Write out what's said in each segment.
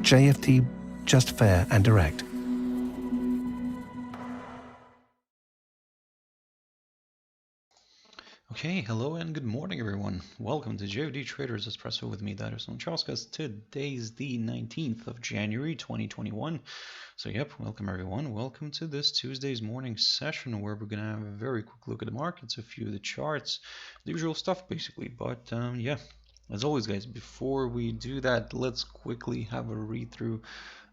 JFD, just fair and direct. Okay, hello and good morning everyone. Welcome to JFD Traders Espresso with me, Darius Anucauskas. Today's the 19th of January 2021. So yep, welcome everyone. Welcome to this Tuesday's morning session where we're going to have a very quick look at the markets, a few of the charts, the usual stuff basically. But yeah, as always guys, before we do that, let's quickly have a read through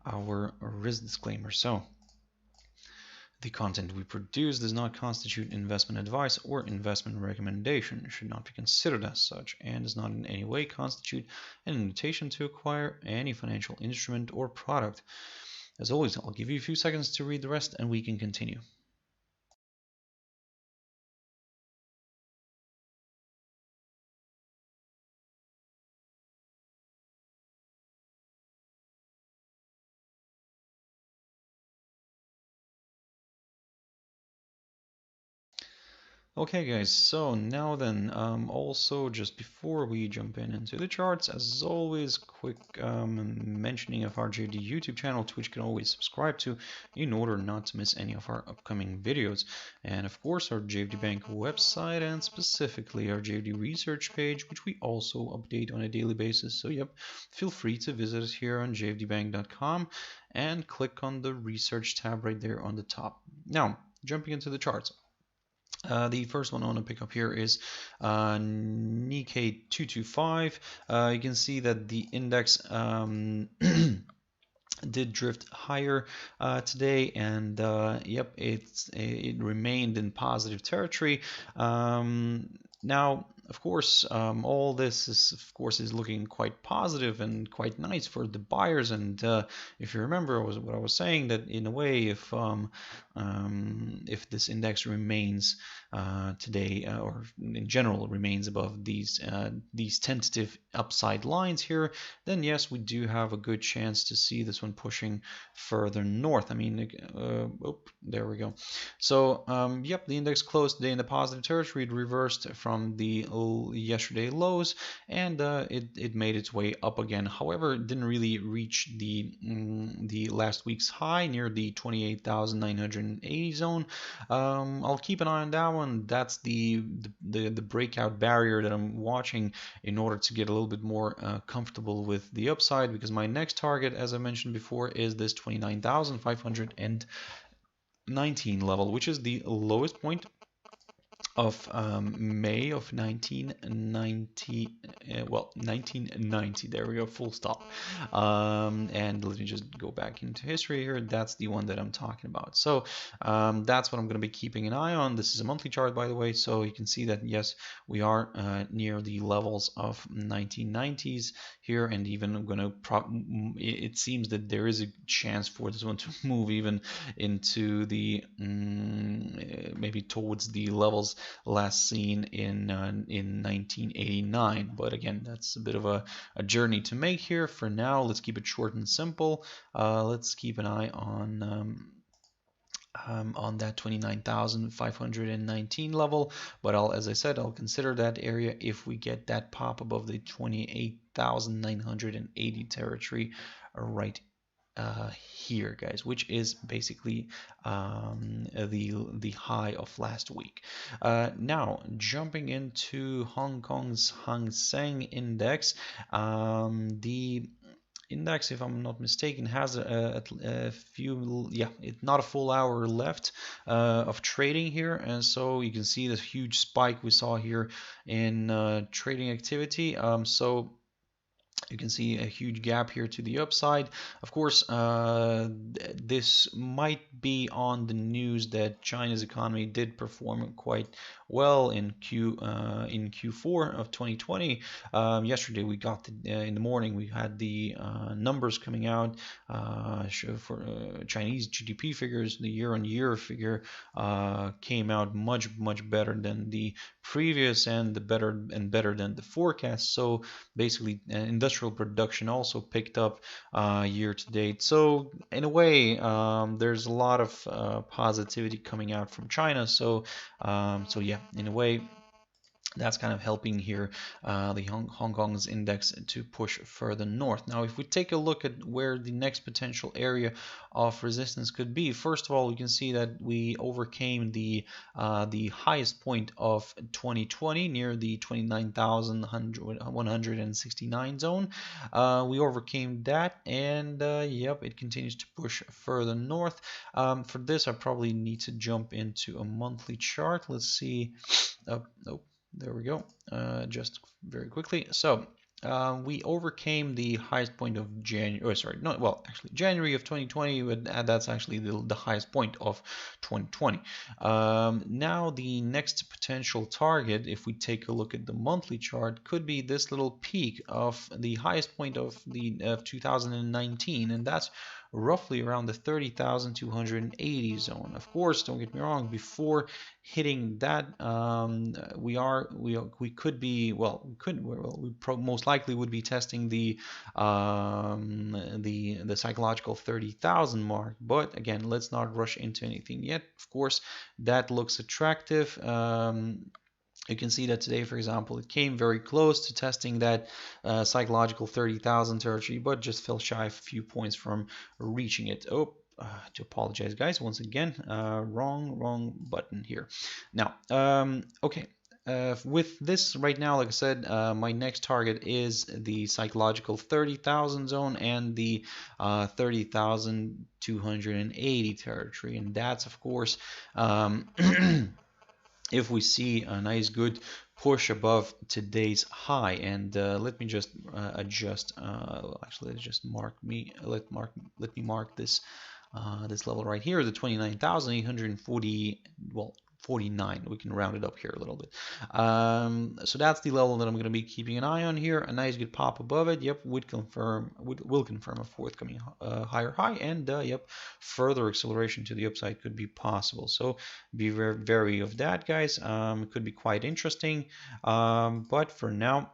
our risk disclaimer. So the content we produce does not constitute investment advice or investment recommendation, should not be considered as such, and does not in any way constitute an invitation to acquire any financial instrument or product. As always, I'll give you a few seconds to read the rest and we can continue. Okay guys, so now then, also just before we jump into the charts, as always, quick mentioning of our JFD YouTube channel, to which you can always subscribe to in order not to miss any of our upcoming videos. And of course our JFD Bank website and specifically our JFD research page, which we also update on a daily basis. So yep, feel free to visit us here on jfdbank.com and click on the research tab right there on the top. Now, jumping into the charts. The first one I want to pick up here is Nikkei 225. You can see that the index did drift higher today, and yep, it remained in positive territory. Now, of course, all this is looking quite positive and quite nice for the buyers. And if you remember what I was saying, that in a way, if this index remains today, or in general remains above these tentative upside lines here, then yes, we do have a good chance to see this one pushing further north. I mean, there we go. So yep, the index closed today in the positive territory. It reversed from the yesterday lows, and it made its way up again. However, it didn't really reach the last week's high near the 28,980 zone. I'll keep an eye on that one. That's the breakout barrier that I'm watching in order to get a little bit more comfortable with the upside, because my next target, as I mentioned before, is this 29,519 level, which is the lowest point of May of 1990, 1990, there we go, full stop. And let me just go back into history here. That's the one that I'm talking about. So that's what I'm going to be keeping an eye on. This is a monthly chart, by the way, so you can see that yes, we are near the levels of 1990s here, and even I'm going to it seems that there is a chance for this one to move even into the maybe towards the levels last seen in 1989. But again, that's a bit of a journey to make here. For now, let's keep it short and simple. Let's keep an eye on that 29,519 level. But as I said, I'll consider that area if we get that pop above the 28,980 territory right here, guys, which is basically the high of last week. Now, jumping into Hong Kong's Hang Seng Index, the index, if I'm not mistaken, has a few, not a full hour left of trading here, and so you can see this huge spike we saw here in trading activity. So you can see a huge gap here to the upside. Of course, this might be on the news that China's economy did perform quite well in Q4 of 2020. Yesterday we got in the morning we had the numbers coming out for Chinese GDP figures. The year-on-year figure came out much better than the previous, and better than the forecast. So basically, industrial production also picked up year to date. So in a way, there's a lot of positivity coming out from China. So yeah, in a way, That's kind of helping here the Hong Kong's index to push further north. Now, if we take a look at where the next potential area of resistance could be, first of all, we can see that we overcame the highest point of 2020 near the 29,169 zone. We overcame that, and yep, it continues to push further north. For this, I probably need to jump into a monthly chart. Let's see. Oh, there we go. Just very quickly. So we overcame the highest point of January. Oh, sorry, no. Well, actually, January of 2020. But that's actually the highest point of 2020. Now the next potential target, if we take a look at the monthly chart, could be this little peak of the highest point of 2019, and that's roughly around the 30,280 zone. Of course, don't get me wrong, before hitting that, we could be, well, we most likely would be testing the psychological 30,000 mark. But again, let's not rush into anything yet. Of course, that looks attractive. You can see that today, for example, it came very close to testing that psychological 30,000 territory, but just fell shy of a few points from reaching it. Oh, to apologize, guys, once again, wrong button here. Now, okay. With this right now, like I said, my next target is the psychological 30,000 zone and the 30,280 territory, and that's of course if we see a nice good push above today's high. And let me just adjust, actually let's just let me mark this this level right here, the 29,840, well, 49. We can round it up here a little bit. So that's the level that I'm going to be keeping an eye on here. A nice good pop above it, yep, will confirm a forthcoming higher high, and yep, further acceleration to the upside could be possible. So be very wary of that, guys. It could be quite interesting, but for now,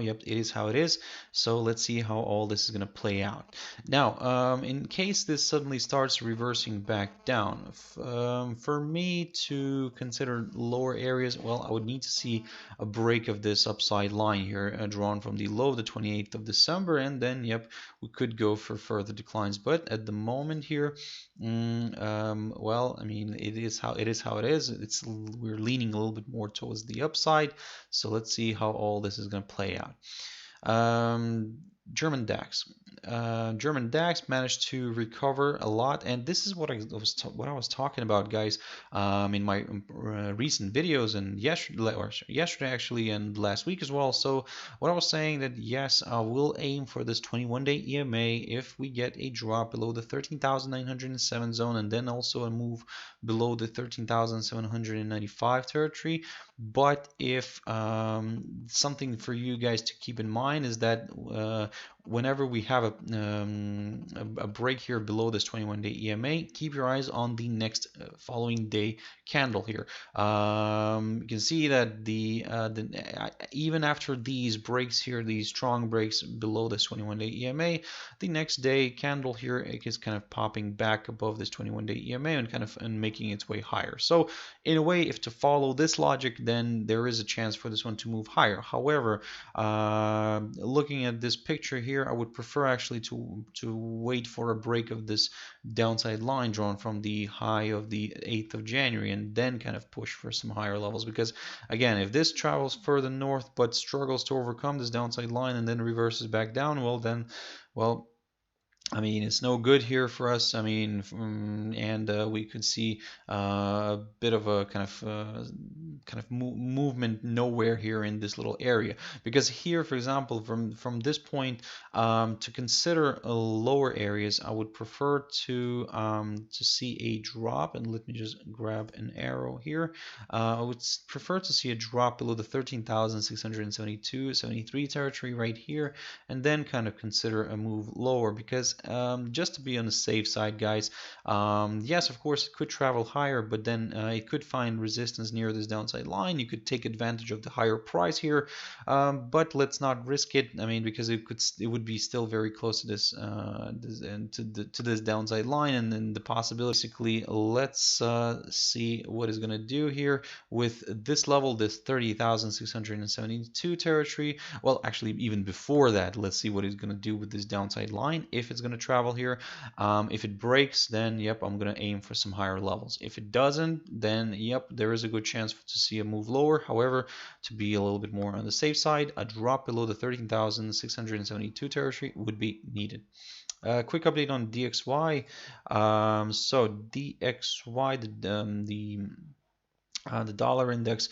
yep, it is how it is. So let's see how all this is going to play out. Now, in case this suddenly starts reversing back down, for me to consider lower areas, well, I would need to see a break of this upside line here, drawn from the low, the 28th of December, and then, yep, we could go for further declines. But at the moment here, well, I mean, it is how it is. We're leaning a little bit more towards the upside. So let's see how all this is going to play out. German DAX. German DAX managed to recover a lot, and this is what I was talking about, guys, in my recent videos, and yesterday actually, and last week as well. So what I was saying, that yes, I will aim for this 21-day EMA if we get a drop below the 13,907 zone, and then also a move below the 13,795 territory. But if something for you guys to keep in mind is that whenever we have a break here below this 21-day EMA, keep your eyes on the next following day candle here. You can see that even after these breaks here, these strong breaks below this 21-day EMA, the next day candle here is kind of popping back above this 21-day EMA and making its way higher. So in a way, if to follow this logic, then there is a chance for this one to move higher. However, looking at this picture here, I would prefer actually to wait for a break of this downside line drawn from the high of the 8th of January, and then kind of push for some higher levels. Because again, if this travels further north but struggles to overcome this downside line and then reverses back down, well, I mean, it's no good here for us. I mean, and we could see a bit of a kind of movement nowhere here in this little area. Because here, for example, from this point, to consider lower areas, I would prefer to see a drop. And let me just grab an arrow here. I would prefer to see a drop below the 13,672-73 territory right here, and then kind of consider a move lower. Because just to be on the safe side, guys, yes, of course, it could travel higher, but then it could find resistance near this downside downside line. You could take advantage of the higher price here, but let's not risk it. I mean, because it would be still very close to this, to this downside line, and then the possibility. Basically, let's see what it's gonna do here with this level, this 30,672 territory. Well, actually, even before that, let's see what it's gonna do with this downside line. If it's gonna travel here, if it breaks, then yep, I'm gonna aim for some higher levels. If it doesn't, then yep, there is a good chance to see a move lower. However, to be a little bit more on the safe side, a drop below the 13,672 territory would be needed. Quick update on DXY. So DXY, the dollar index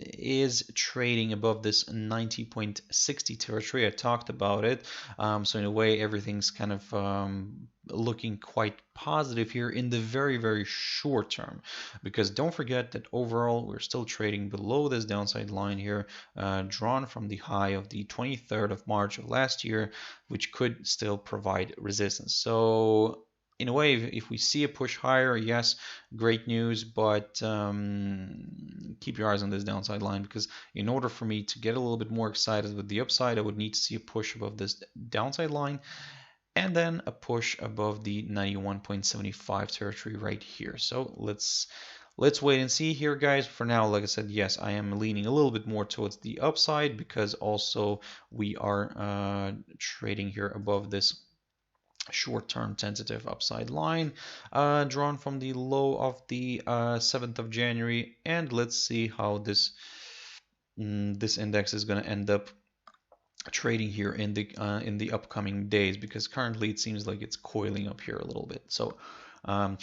is trading above this 90.60 territory. I talked about it. So in a way, everything's kind of looking quite positive here in the very, very short term, because don't forget that overall we're still trading below this downside line here, drawn from the high of the 23rd of March of last year, which could still provide resistance. So in a way, if we see a push higher, yes, great news, but keep your eyes on this downside line, because in order for me to get a little bit more excited with the upside, I would need to see a push above this downside line, and then a push above the 91.75 territory right here. So let's wait and see here, guys. For now, like I said, yes, I am leaning a little bit more towards the upside, because also we are trading here above this short-term tentative upside line, drawn from the low of the 7th of January. And let's see how this index is going to end up trading here in the upcoming days, because currently it seems like it's coiling up here a little bit. So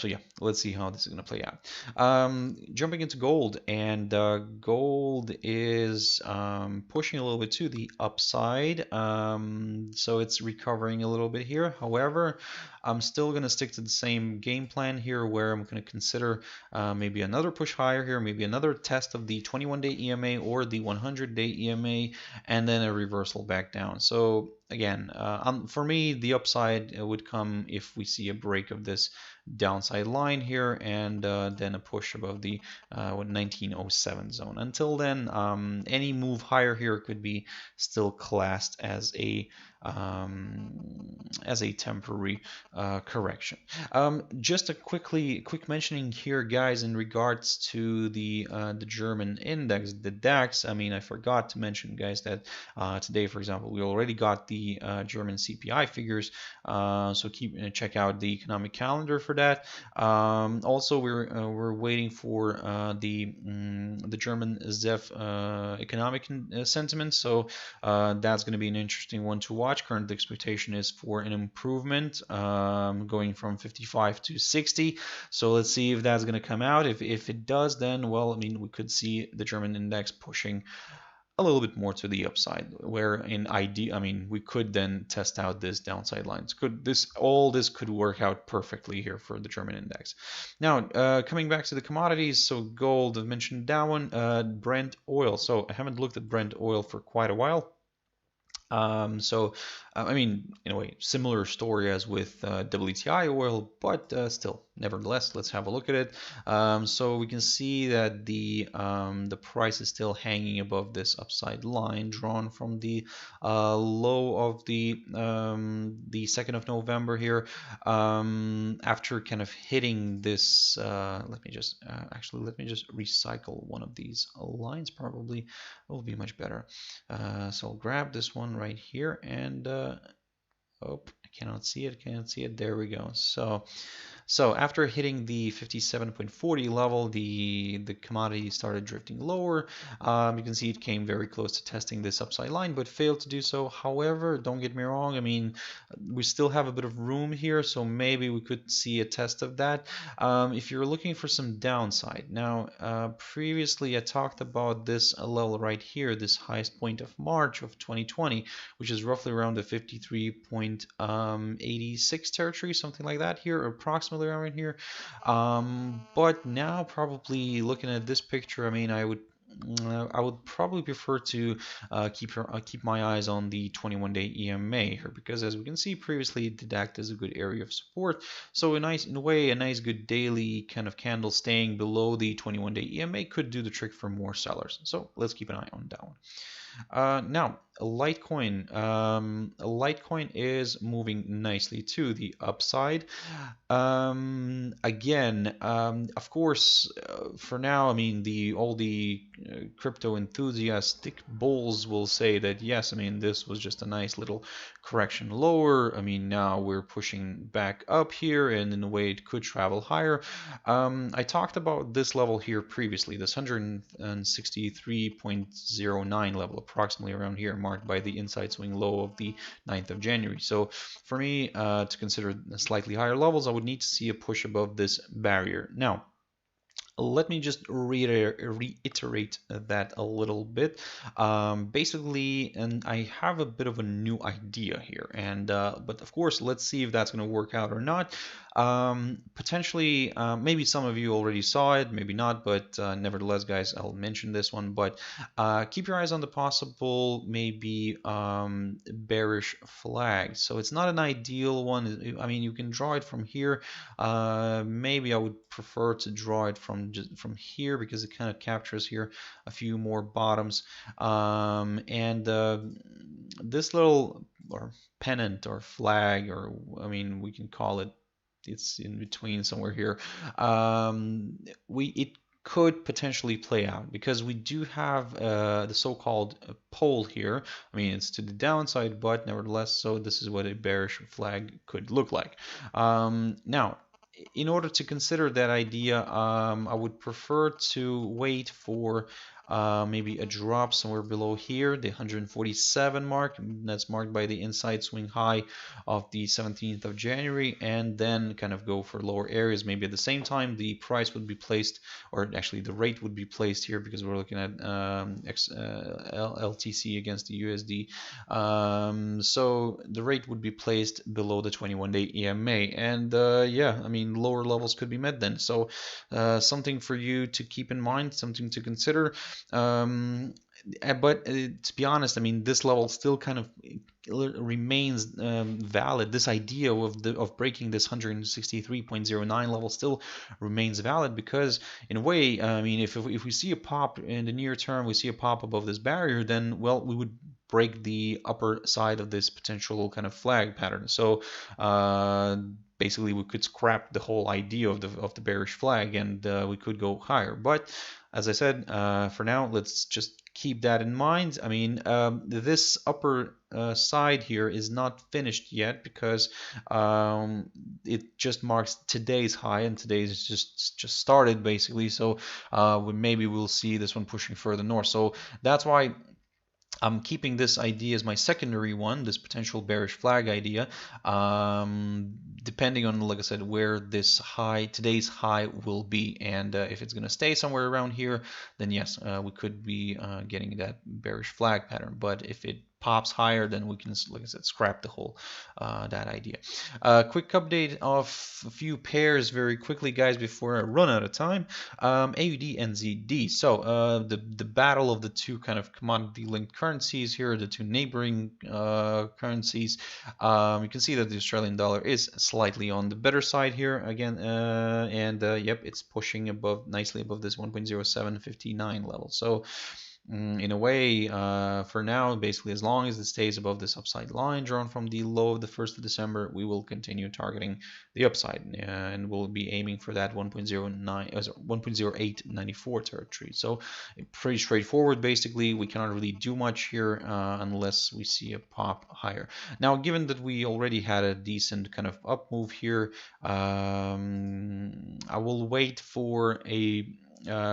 yeah, let's see how this is going to play out. Jumping into gold, and gold is pushing a little bit to the upside. So it's recovering a little bit here. However, I'm still going to stick to the same game plan here, where I'm going to consider maybe another push higher here, maybe another test of the 21-day EMA or the 100-day EMA, and then a reversal back down. So again, for me, the upside would come if we see a break of this downside line here, and then a push above the 1907 zone. Until then, any move higher here could be still classed as a temporary correction. Just a quick mentioning here, guys, in regards to the German index, the DAX. I mean, I forgot to mention, guys, that today, for example, we already got the German CPI figures. So check out the economic calendar for that. Also, we're waiting for the German ZEF economic sentiment. So that's going to be an interesting one to watch. Current expectation is for an improvement, going from 55 to 60. So let's see if that's going to come out. If it does, then, well, I mean, we could see the German index pushing a little bit more to the upside, where in I mean, we could then test out this downside lines. All this could work out perfectly here for the German index. Now, coming back to the commodities, so gold, I've mentioned that one. Brent oil. So I haven't looked at Brent oil for quite a while. I mean, in a way, similar story as with WTI oil, but still, nevertheless, let's have a look at it. So we can see that the price is still hanging above this upside line, drawn from the low of the 2nd of November here. After kind of hitting this, let me just recycle one of these lines. Probably it will be much better. So I'll grab this one right here, and oh, I cannot see it. There we go. So after hitting the 57.40 level, the commodity started drifting lower. You can see it came very close to testing this upside line, but failed to do so. However, don't get me wrong, I mean, we still have a bit of room here, so maybe we could see a test of that. If you're looking for some downside. Now, previously I talked about this level right here, this highest point of March of 2020, which is roughly around the 53.86 territory, something like that here, approximately around here. But now, probably looking at this picture, I mean, I would I would probably prefer to keep my eyes on the 21-day EMA here, because as we can see previously, it did act as a good area of support. So in a way, a nice good daily kind of candle staying below the 21-day EMA could do the trick for more sellers. So let's keep an eye on that one. Now, Litecoin. Litecoin is moving nicely to the upside. Again, of course, for now, I mean, all the crypto enthusiastic bulls will say that yes, I mean, this was just a nice little correction lower. I mean, now we're pushing back up here, and in a way, it could travel higher. I talked about this level here previously, this 163.09 level, approximately around here, marked by the inside swing low of the 9th of January. So for me to consider slightly higher levels, I would need to see a push above this barrier. Now, let me just reiterate that a little bit. Basically, and I have a bit of a new idea here, and but of course, let's see if that's going to work out or not. Potentially, maybe some of you already saw it, maybe not, but nevertheless, guys, I'll mention this one. But keep your eyes on the possible, maybe bearish flag. So it's not an ideal one. I mean, you can draw it from here. Maybe I would prefer to draw it from here, because it kind of captures here a few more bottoms. And this little or pennant or flag, or I mean, we can call it, it's in between somewhere here. It could potentially play out, because we do have the so-called pole here. I mean, it's to the downside, but nevertheless, so this is what a bearish flag could look like. Now, in order to consider that idea, I would prefer to wait for maybe a drop somewhere below here, the 147 mark. That's marked by the inside swing high of the 17th of January, and then kind of go for lower areas. Maybe at the same time, the price would be placed, or actually the rate would be placed here, because we're looking at LTC against the USD. So the rate would be placed below the 21-day EMA, and yeah, I mean, lower levels could be met then. So something for you to keep in mind, something to consider. But to be honest, I mean, this level still kind of remains valid. This idea of breaking this 163.09 level still remains valid, because in a way, I mean, if we see a pop in the near term, we see a pop above this barrier, then, well, we would break the upper side of this potential kind of flag pattern. So basically, we could scrap the whole idea of the bearish flag, and we could go higher. But as I said, for now, let's just keep that in mind. I mean, this upper side here is not finished yet, because it just marks today's high, and today's just started basically. So maybe we'll see this one pushing further north. So that's why I'm keeping this idea as my secondary one, this potential bearish flag idea, depending on, like I said, where this high, today's high, will be. And if it's going to stay somewhere around here, then yes, we could be getting that bearish flag pattern. But if it pops higher, then we can, like I said, scrap the whole that idea. Quick update of a few pairs very quickly, guys, before I run out of time. AUD and ZD. So the battle of the two kind of commodity linked currencies here, the two neighboring currencies. You can see that the Australian dollar is slightly on the better side here again, and yep, it's pushing nicely above this 1.0759 level. So in a way, for now, basically, as long as it stays above this upside line drawn from the low of the 1st of December, we will continue targeting the upside, and we'll be aiming for that 1.0894 territory. So pretty straightforward. Basically, we cannot really do much here unless we see a pop higher. Now, given that we already had a decent kind of up move here, I will wait for a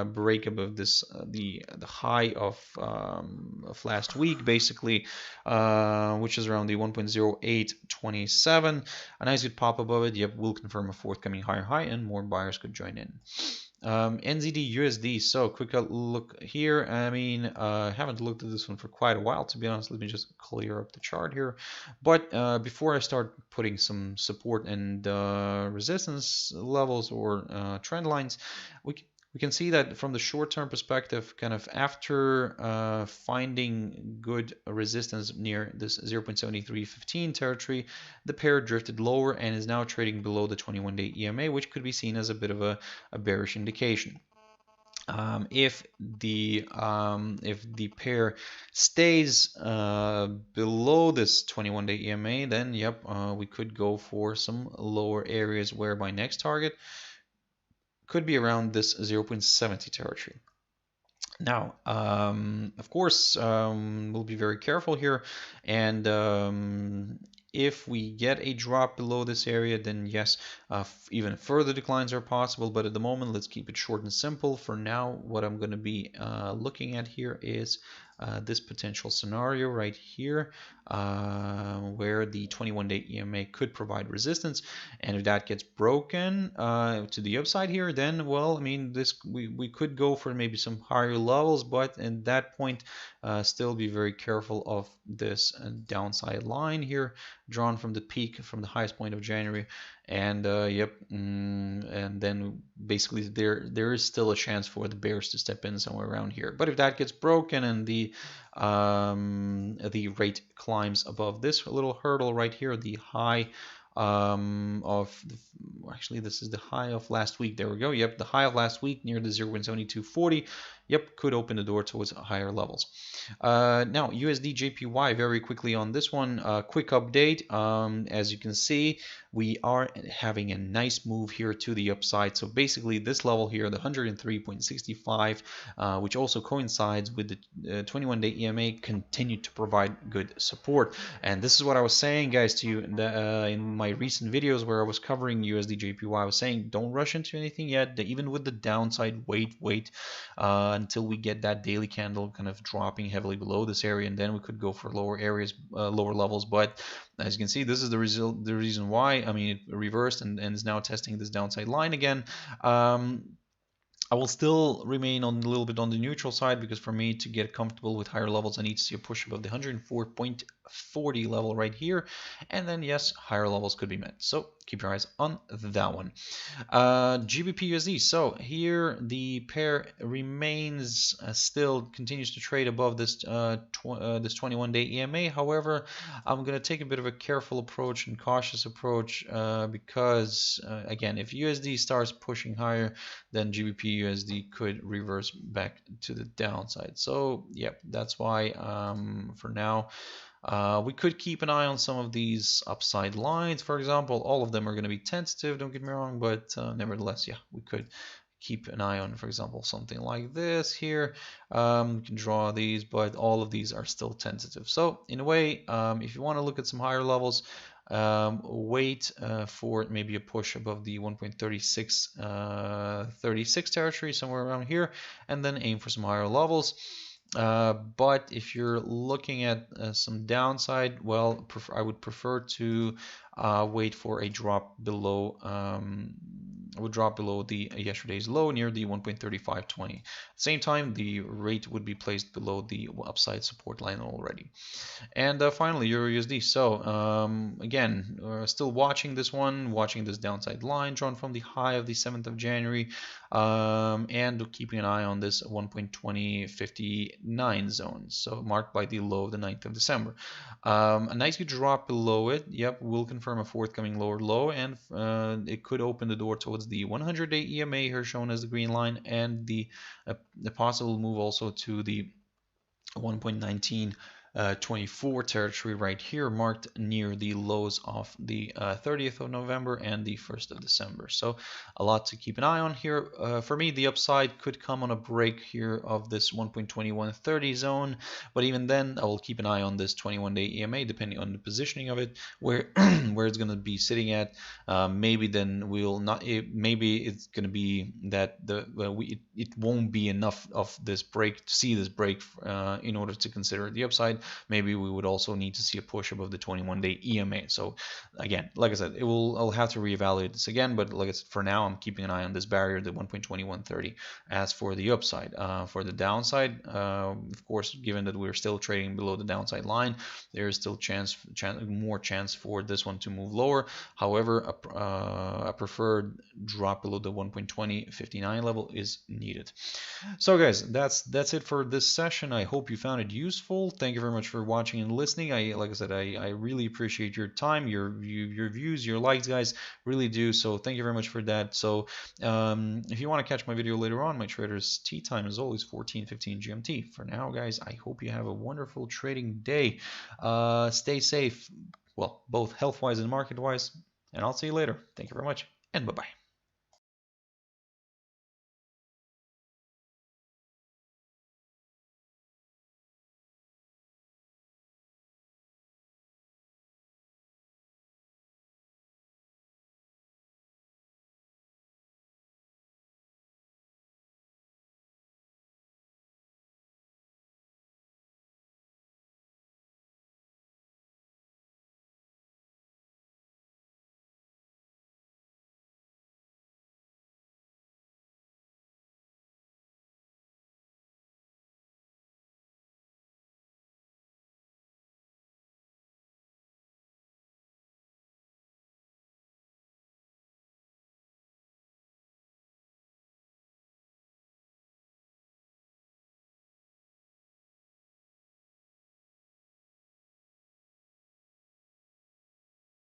break above this the high of last week, basically, which is around the 1.0827. A nice good pop above it. Yep, will confirm a forthcoming higher high, and more buyers could join in. NZD USD. So quick look here. I mean, I haven't looked at this one for quite a while, to be honest. Let me just clear up the chart here. But before I start putting some support and resistance levels or trend lines, we we can see that from the short-term perspective, kind of after finding good resistance near this 0.7315 territory, the pair drifted lower and is now trading below the 21-day EMA, which could be seen as a bit of a bearish indication. If the pair stays below this 21-day EMA, then yep, we could go for some lower areas, where my next target could be around this 0.70 territory. Now, of course, we'll be very careful here, and if we get a drop below this area, then yes, even further declines are possible, but at the moment, let's keep it short and simple. For now, what I'm going to be looking at here is this potential scenario right here, where the 21-day EMA could provide resistance, and if that gets broken to the upside here, then, well, I mean, we could go for maybe some higher levels, but at that point, still be very careful of this downside line here, drawn from the peak, from the highest point of January, and yep, and then basically there is still a chance for the bears to step in somewhere around here. But if that gets broken and the rate climbs above this little hurdle right here, the high actually this is the high of last week, there we go, yep, the high of last week near the 0.7240, yep, could open the door towards higher levels. Now USD JPY, very quickly on this one, quick update. As you can see, we are having a nice move here to the upside. So basically this level here, the 103.65, which also coincides with the 21-day EMA, continued to provide good support. And this is what I was saying, guys, to you in my recent videos where I was covering USD JPY. I was saying, don't rush into anything yet. Even with the downside, wait until we get that daily candle kind of dropping heavily below this area, and then we could go for lower areas, lower levels. But as you can see, this is the reason why. I mean, it reversed and is now testing this downside line again. I will still remain on a little bit on the neutral side, because for me to get comfortable with higher levels, I need to see a push above the 104.40 level right here, and then yes, higher levels could be met. So keep your eyes on that one. GBP USD. So here the pair remains still continues to trade above this this 21-day EMA. However, I'm going to take a bit of a careful approach and cautious approach, because again, if USD starts pushing higher, then GBP USD could reverse back to the downside. So yep, that's why for now we could keep an eye on some of these upside lines. For example, all of them are going to be tentative, don't get me wrong, but nevertheless, yeah, we could keep an eye on, for example, something like this here. We can draw these, but all of these are still tentative. So in a way, if you want to look at some higher levels, wait for maybe a push above the 1.3636 territory, somewhere around here, and then aim for some higher levels. But if you're looking at some downside, well, I would prefer to wait for a drop below the yesterday's low near the 1.3520. At the same time, the rate would be placed below the upside support line already. And finally, EURUSD. So again, still watching this one, watching this downside line drawn from the high of the 7th of January, and keeping an eye on this 1.2059 zone, so marked by the low of the 9th of December. A nice good drop below it, yep, will confirm a forthcoming lower low, and it could open the door towards the 100-day EMA here shown as the green line, and the possible move also to the 1.1924 territory right here, marked near the lows of the 30th of November and the 1st of December. So a lot to keep an eye on here. For me, the upside could come on a break here of this 1.2130 zone, but even then I will keep an eye on this 21-day EMA, depending on the positioning of it, where where it's going to be sitting at. Maybe then we'll not, maybe it's going to be that it won't be enough of this break to see this break in order to consider the upside. maybe we would also need to see a push above the 21-day EMA. So again, like I said, I'll have to reevaluate this again, but like I said, for now I'm keeping an eye on this barrier, the 1.2130. As for the upside, for the downside, of course, given that we're still trading below the downside line, there is still more chance for this one to move lower. However, a preferred drop below the 1.2059 level is needed. So guys, that's it for this session. I hope you found it useful. Thank you very much for watching and listening. Like I said, I really appreciate your time, your views, your likes, guys. Really do. So thank you very much for that. So if you want to catch my video later on, my trader's tea time is always 14:15 GMT. For now, guys, I hope you have a wonderful trading day. Stay safe, well, both health-wise and market-wise, and I'll see you later. Thank you very much, and bye-bye.